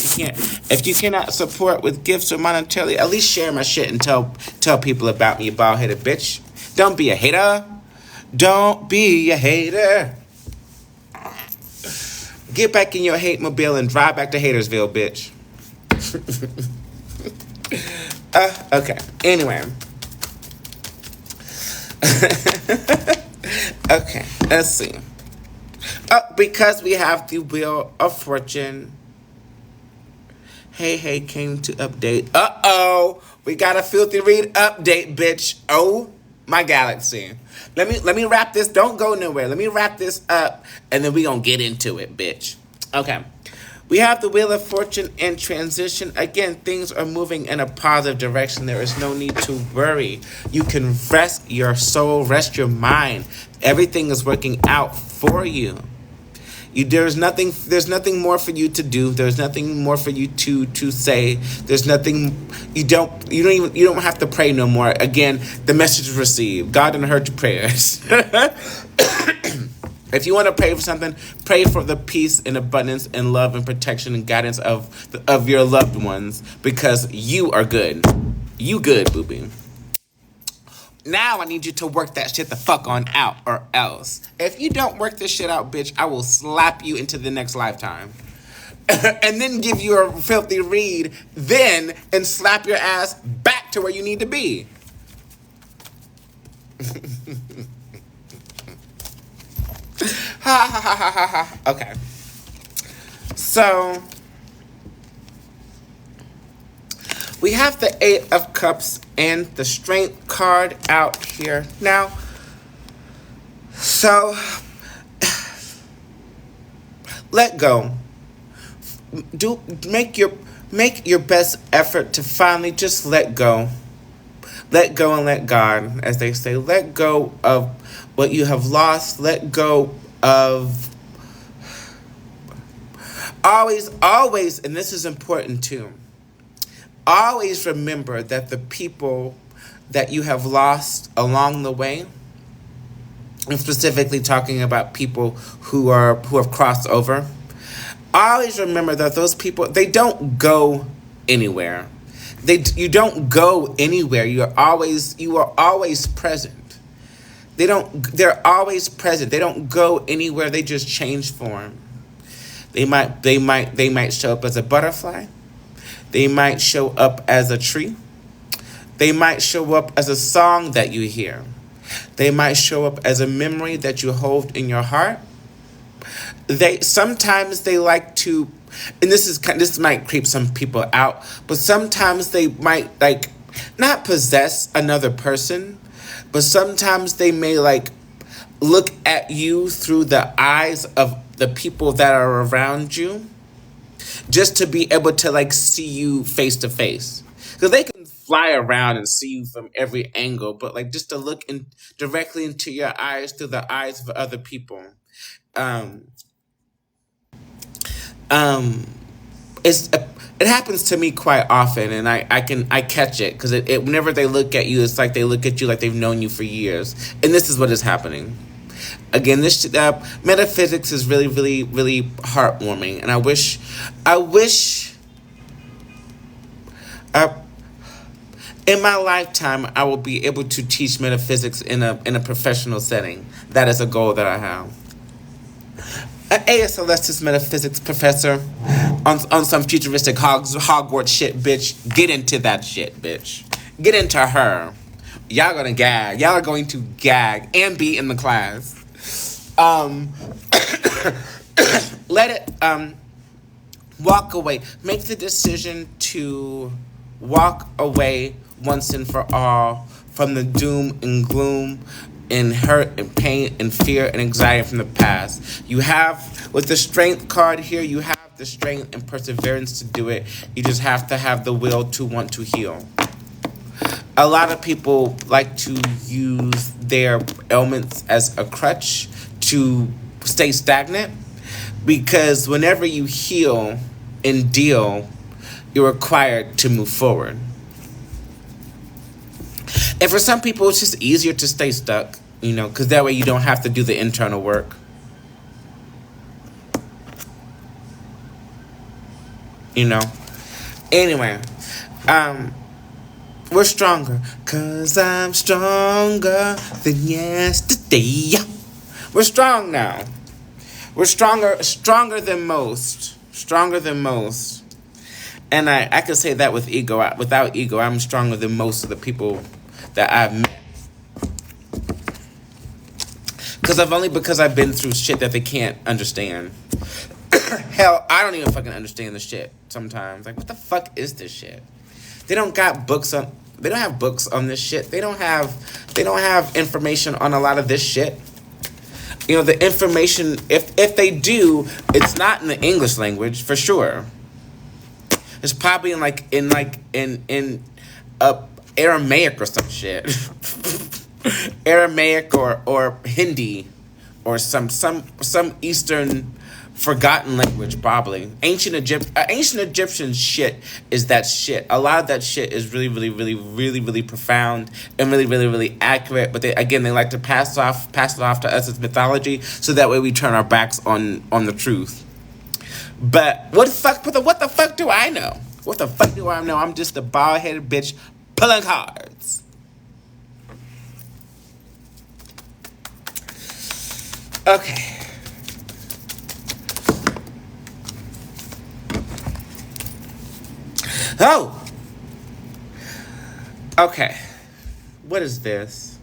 If you cannot support with gifts or monetarily, at least share my shit and tell people about me, you bald-headed bitch. Don't be a hater. Don't be a hater. Get back in your hate mobile and drive back to Hatersville, bitch. Okay. Anyway. Okay, let's see. Because we have the Wheel of Fortune. Hey, came to update. Uh-oh, we got a filthy read update, bitch. Oh my galaxy. Let me wrap this. Don't go nowhere. Let me wrap this up, and then we gonna get into it, bitch. Okay. We have the Wheel of Fortune in transition. Again, things are moving in a positive direction. There is no need to worry. You can rest your soul, rest your mind. Everything is working out for you. There's nothing more for you to do. There's nothing more for you to say. There's nothing you don't have to pray no more. Again, the message is received. God didn't heard your prayers. If you want to pray for something, pray for the peace and abundance and love and protection and guidance of your loved ones, because you are good. You good, booby. Now I need you to work that shit the fuck on out, or else. If you don't work this shit out, bitch, I will slap you into the next lifetime. And then give you a filthy read, then, and slap your ass back to where you need to be. Ha ha ha ha ha ha. Okay. So, we have the Eight of Cups and the Strength card out here now. So, let go. Make your best effort to finally just let go. Let go and let God, as they say. Let go of what you have lost. Let go of always, and this is important too. Always remember that the people that you have lost along the way, I'm specifically talking about people who have crossed over. Always remember that those people, they don't go anywhere. You don't go anywhere. You are always present. They're always present. They don't go anywhere. They just change form. They might show up as a butterfly. They might show up as a tree. They might show up as a song that you hear. They might show up as a memory that you hold in your heart. Sometimes they like to, and this might creep some people out, but sometimes they might like not possess another person, but sometimes they may like look at you through the eyes of the people that are around you, just to be able to like see you face to face, because they can fly around and see you from every angle, but like just to look directly into your eyes through the eyes of other people. It happens to me quite often, and I catch it, because it whenever they look at you, it's like they look at you like they've known you for years, and this is what is happening. Again, this metaphysics is really, really, really heartwarming, and I wish, in my lifetime, I will be able to teach metaphysics in a professional setting. That is a goal that I have. An A.S. Celestis metaphysics professor on some futuristic Hogwarts shit, bitch. Get into that shit, bitch. Get into her. Y'all gonna gag. Y'all are going to gag and be in the class. Let it walk away. Make the decision to walk away once and for all from the doom and gloom and hurt and pain and fear and anxiety from the past. You have, with the Strength card here, you have the strength and perseverance to do it. You just have to have the will to want to heal. A lot of people like to use their ailments as a crutch to stay stagnant, because whenever you heal and deal, you're required to move forward. And for some people, it's just easier to stay stuck, because that way you don't have to do the internal work. Anyway, we're stronger, 'cause I'm stronger than yesterday. We're strong now. We're stronger than most. Stronger than most. And I can say that with ego. Without ego, I'm stronger than most of the people that I've met. Because I've been through shit that they can't understand. Hell, I don't even fucking understand the shit sometimes. Like, what the fuck is this shit? They don't have books on this shit. They don't have information on a lot of this shit. The information, if they do, it's not in the English language for sure. It's probably in Aramaic or some shit. Aramaic or Hindi or some Eastern forgotten language, probably. Ancient Egyptian shit is that shit. A lot of that shit is really, really, really, really, really profound and really, really, really accurate. But they like to pass it off to us as mythology, so that way we turn our backs on the truth. But what the fuck do I know? What the fuck do I know? I'm just a bald-headed bitch pulling cards. Okay. Oh! Okay. What is this?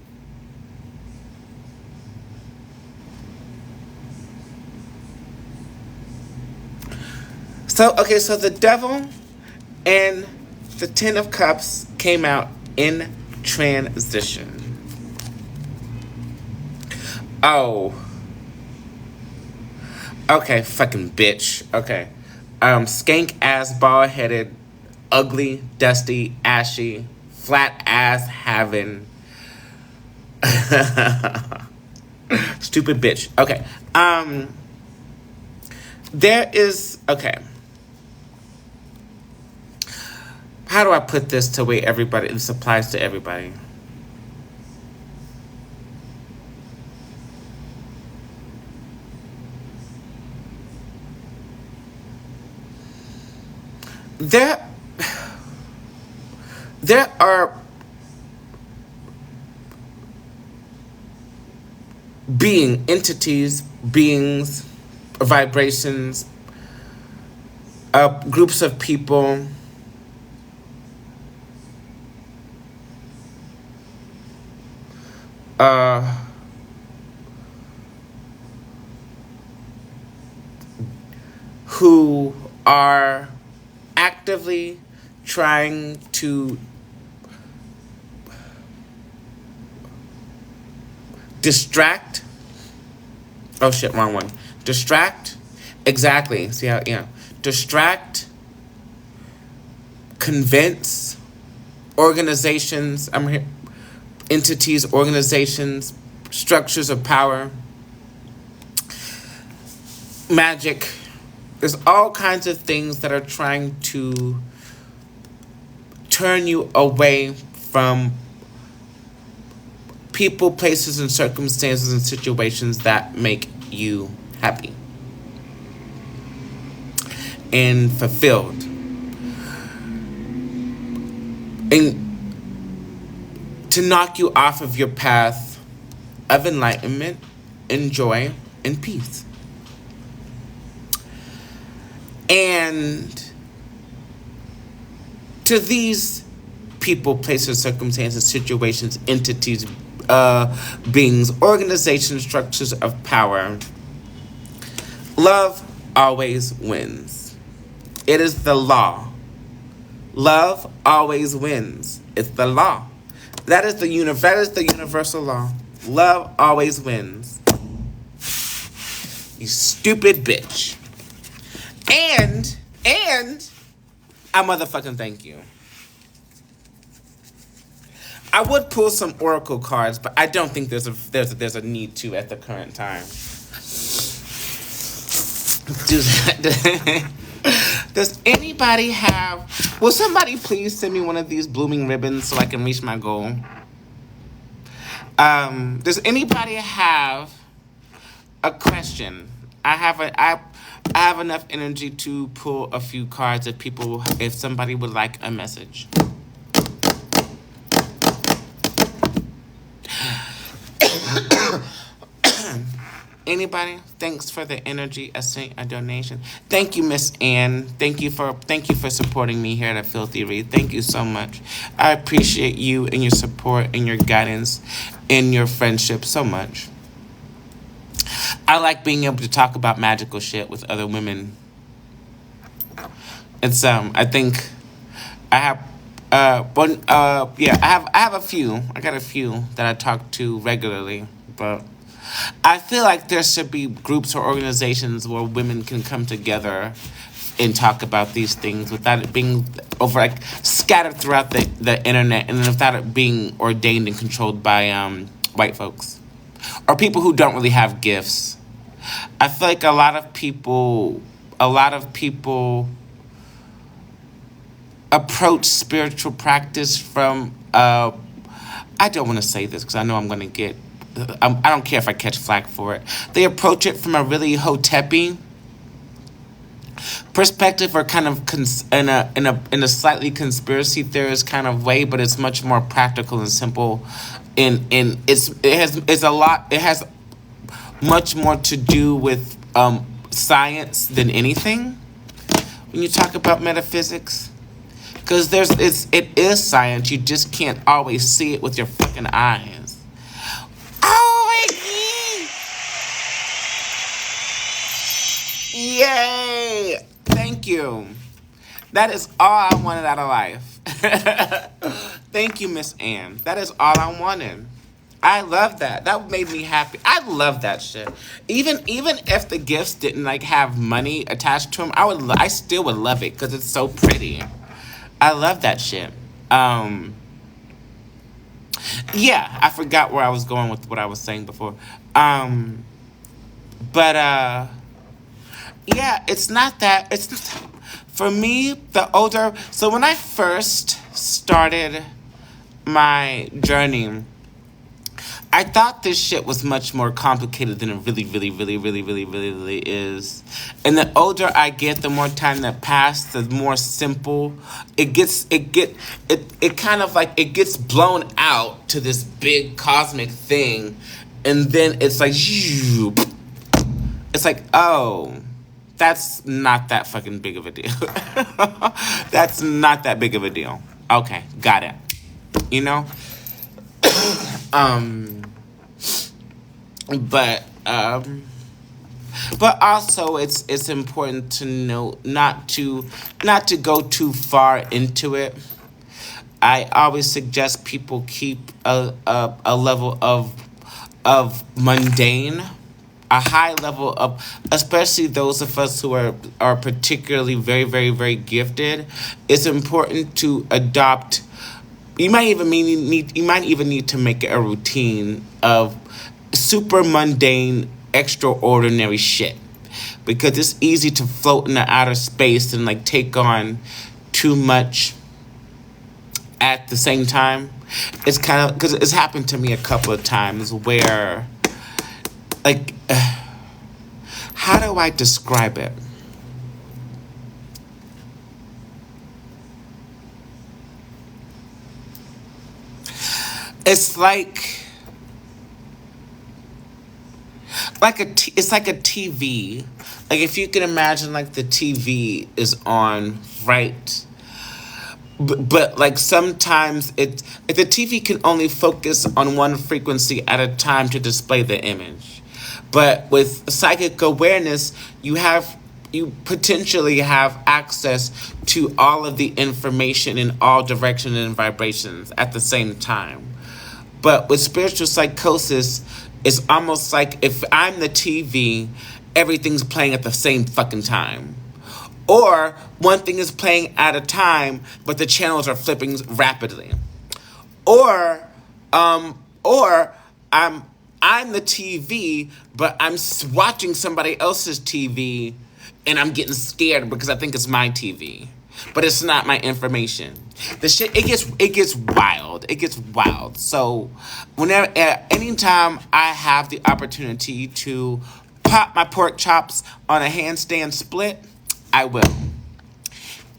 So the devil and the Ten of Cups came out in transition. Oh. Okay, fucking bitch. Okay. Skank ass, bald headed, ugly, dusty, ashy, flat ass having stupid bitch. Okay. There is okay. How do I put this to way everybody this applies to everybody? There are entities, beings, vibrations, groups of people who are actively trying to distract. Oh shit, wrong one. Distract. Exactly. See how, yeah. Distract, convince organizations, I'm here, entities, organizations, structures of power, magic. There's all kinds of things that are trying to turn you away from people, places, and circumstances and situations that make you happy and fulfilled. And to knock you off of your path of enlightenment and joy and peace. And to these people, places, circumstances, situations, entities, beings, organizations, structures of power, love always wins. It is the law. Love always wins. It's the law. That is the universal law. Love always wins. You stupid bitch. And I motherfucking thank you. I would pull some oracle cards, but I don't think there's a need to at the current time. Does anybody have... Will somebody please send me one of these blooming ribbons so I can reach my goal? Does anybody have a question? I have enough energy to pull a few cards if somebody would like a message. Anybody? Thanks for the energy. A donation. Thank you, Miss Ann. Thank you for supporting me here at A Filthy Read. Thank you so much. I appreciate you and your support and your guidance and your friendship so much. I like being able to talk about magical shit with other women. It's I think I have I have a few. I got a few that I talk to regularly, but I feel like there should be groups or organizations where women can come together and talk about these things without it being scattered throughout the internet, and without it being ordained and controlled by white folks or people who don't really have gifts. I feel like a lot of people approach spiritual practice from I don't want to say this because I know I'm going to get I don't care if I catch flack for it. They approach it from a really hotep-y perspective, or kind of in a slightly conspiracy theorist kind of way, but it's much more practical and simple. It has much more to do with science than anything when you talk about metaphysics. Because it is science. You just can't always see it with your fucking eyes. Oh my god! Yay! Thank you. That is all I wanted out of life. Thank you, Miss Ann. That is all I wanted. I love that. That made me happy. I love that shit. Even if the gifts didn't like have money attached to them, I still would love it because it's so pretty. I love that shit. Yeah, I forgot where I was going with what I was saying before. But yeah, it's not that. For me, the older. So when I first started my journey, I thought this shit was much more complicated than it really, really, really, really, really, really, really is. And the older I get, the more time that passes, the more simple it gets. It kind of like it gets blown out to this big cosmic thing, and then it's like, it's like, oh, that's not that fucking big of a deal. That's not that big of a deal. Okay, got it. You know. But also it's important to note not to go too far into it. I always suggest people keep a level of mundane, a high level of, especially those of us who are particularly very, very, very gifted. It's important to adopt. You might even need to make it a routine of super mundane, extraordinary shit, because it's easy to float in the outer space and like take on too much at the same time. It's kind of because it's happened to me a couple of times where, like, how do I describe it? It's it's like a TV. Like if you can imagine, like the TV is on, right? But like sometimes if the TV can only focus on one frequency at a time to display the image. But with psychic awareness, you potentially have access to all of the information in all directions and vibrations at the same time. But with spiritual psychosis, it's almost like if I'm the TV, everything's playing at the same fucking time. Or one thing is playing at a time, but the channels are flipping rapidly. Or, or I'm the TV, but I'm watching somebody else's TV, and I'm getting scared because I think it's my TV, but it's not my information. The shit, it gets wild. It gets wild. So, anytime I have the opportunity to pop my pork chops on a handstand split, I will.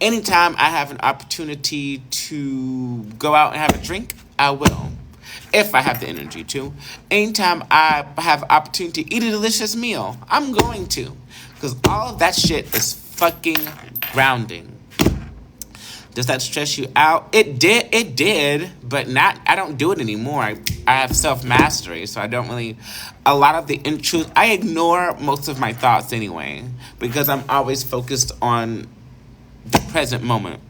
Anytime I have an opportunity to go out and have a drink, I will. If I have the energy to. Anytime I have opportunity to eat a delicious meal, I'm going to. Because all of that shit is fucking grounding. Does that stress you out? It did, but not. I don't do it anymore. I have self-mastery, so I don't really. A lot of the truth, I ignore most of my thoughts anyway, because I'm always focused on the present moment.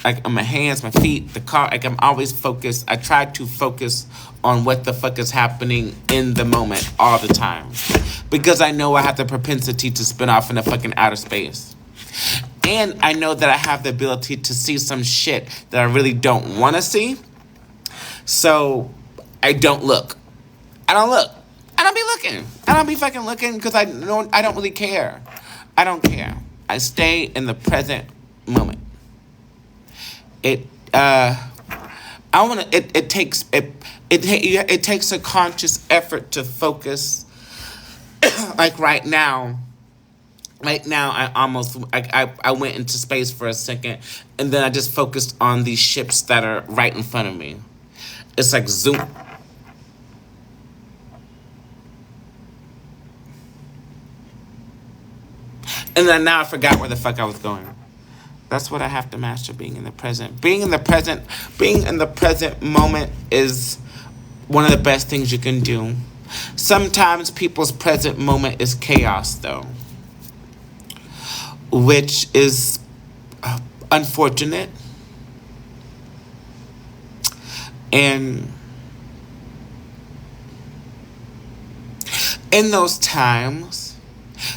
Like on my hands, my feet, the car. Like I'm always focused. I try to focus on what the fuck is happening in the moment all the time, because I know I have the propensity to spin off in the fucking outer space. And I know that I have the ability to see some shit that I really don't want to see. So I don't look. I don't look. I don't be looking. I don't be fucking looking because I don't really care. I don't care. I stay in the present moment. It takes a conscious effort to focus. Like right now, I went into space for a second, and then I just focused on these ships that are right in front of me. It's like zoom. And then now I forgot where the fuck I was going. That's what I have to master, being in the present. Being in the present moment is one of the best things you can do. Sometimes people's present moment is chaos, though, which is unfortunate. And in those times,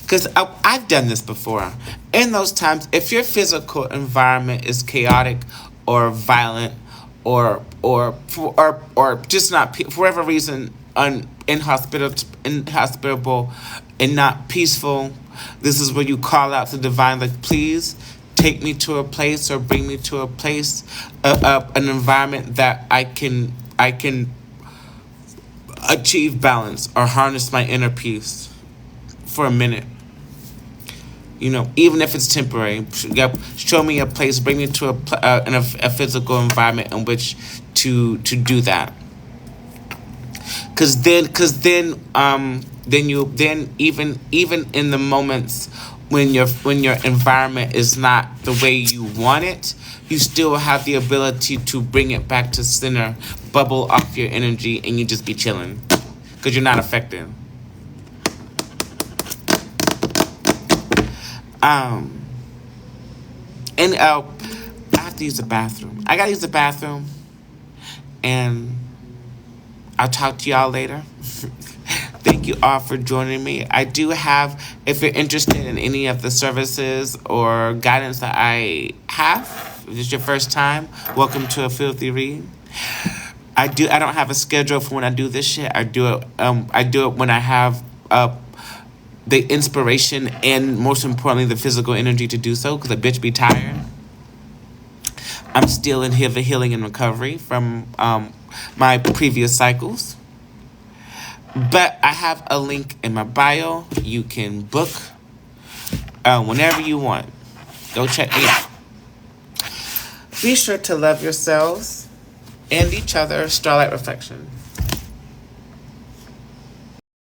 because I've done this before, in those times, if your physical environment is chaotic or violent or just not, for whatever reason, inhospitable and not peaceful, this is where you call out to divine, like, please take me to a place or bring me to a place, an environment that I can achieve balance or harness my inner peace for a minute. You know, even if it's temporary, show me a place, bring me to a physical environment in which to do that. Cause then even in the moments when your environment is not the way you want it, you still have the ability to bring it back to center, bubble off your energy, and you just be chilling, cause you're not affected. And I have to use the bathroom. I gotta use the bathroom, and I'll talk to y'all later. Thank you all for joining me. I do have, if you're interested in any of the services or guidance that I have, if it's your first time, welcome to a filthy read. I don't have a schedule for when I do this shit. I do it when I have the inspiration and, most importantly, the physical energy to do so, because a bitch be tired. I'm still in here for healing and recovery from my previous cycles. But I have a link in my bio. You can book whenever you want. Go check me out. Be sure to love yourselves and each other. Starlight Reflection.